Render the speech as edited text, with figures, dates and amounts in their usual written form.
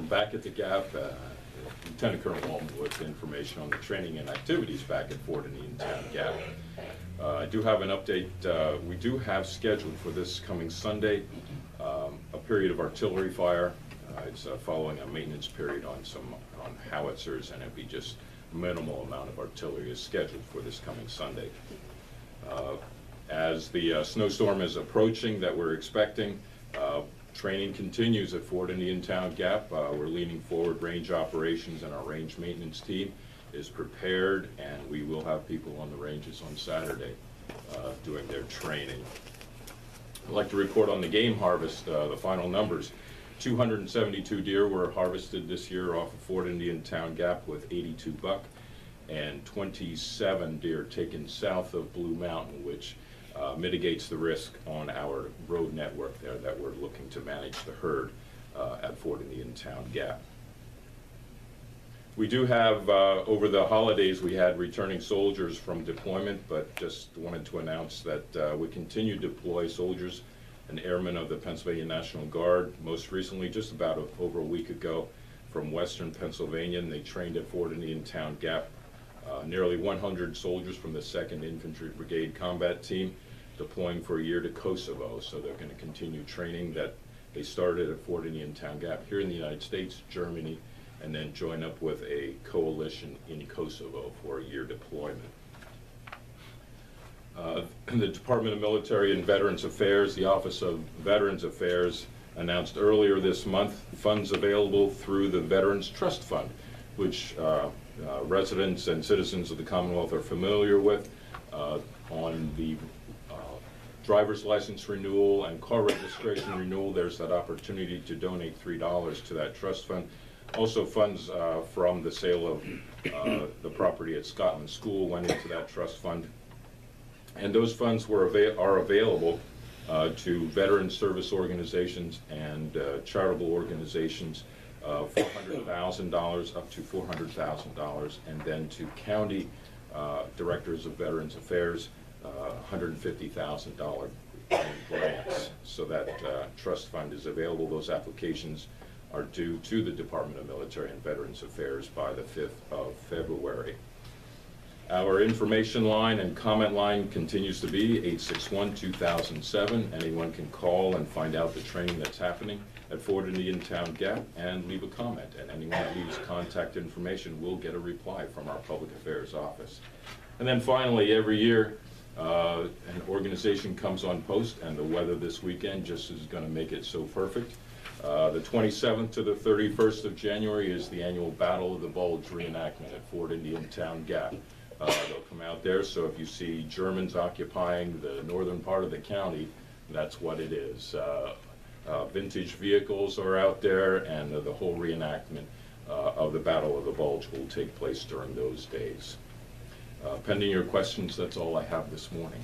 Back at the Gap, Lieutenant Colonel Waltman with information on the training and activities back at Fort Indian Town Gap. I do have an update. We do have scheduled for this coming Sunday a period of artillery fire. It's following a maintenance period on howitzers, and it'll be just minimal amount of artillery is scheduled for this coming Sunday. As the snowstorm is approaching that we're expecting, training continues at Fort Indian Town Gap. We're leaning forward. Range operations and our range maintenance team is prepared, and we will have people on the ranges on Saturday doing their training. I'd like to report on the game harvest, the final numbers. 272 deer were harvested this year off of Fort Indian Town Gap with 82 buck, and 27 deer taken south of Blue Mountain, which mitigates the risk on our road network there that we're looking to manage the herd at Fort Indian Town Gap. We do have, over the holidays, we had returning soldiers from deployment, but just wanted to announce that we continue to deploy soldiers and airmen of the Pennsylvania National Guard. Most recently, just about over a week ago, from Western Pennsylvania, and they trained at Fort Indian Town Gap. Nearly 100 soldiers from the 2nd Infantry Brigade Combat Team deploying for a year to Kosovo. So they're going to continue training that they started at Fort Indian Town Gap here in the United States, Germany, and then join up with a coalition in Kosovo for a year deployment. The Department of Military and Veterans Affairs, the Office of Veterans Affairs, announced earlier this month funds available through the Veterans Trust Fund, which residents and citizens of the Commonwealth are familiar with. On the driver's license renewal and car registration renewal, there's that opportunity to donate $3 to that trust fund. Also, funds from the sale of the property at Scotland School went into that trust fund. And those funds are available to veteran service organizations and charitable organizations, $400,000 up to $400,000, and then to county directors of Veterans Affairs, $150,000 in grants. So that trust fund is available. Those applications are due to the Department of Military and Veterans Affairs by the 5th of February. Our information line and comment line continues to be 861-2007. Anyone can call and find out the training that's happening at Fort Indian Town Gap and leave a comment. And anyone that leaves contact information will get a reply from our Public Affairs Office. And then finally, every year, an organization comes on post, and the weather this weekend just is going to make it so perfect. The 27th to the 31st of January is the annual Battle of the Bulge reenactment at Fort Indian Town Gap. They'll come out there, so if you see Germans occupying the northern part of the county, that's what it is. Vintage vehicles are out there, and the whole reenactment of the Battle of the Bulge will take place during those days. Pending your questions, that's all I have this morning.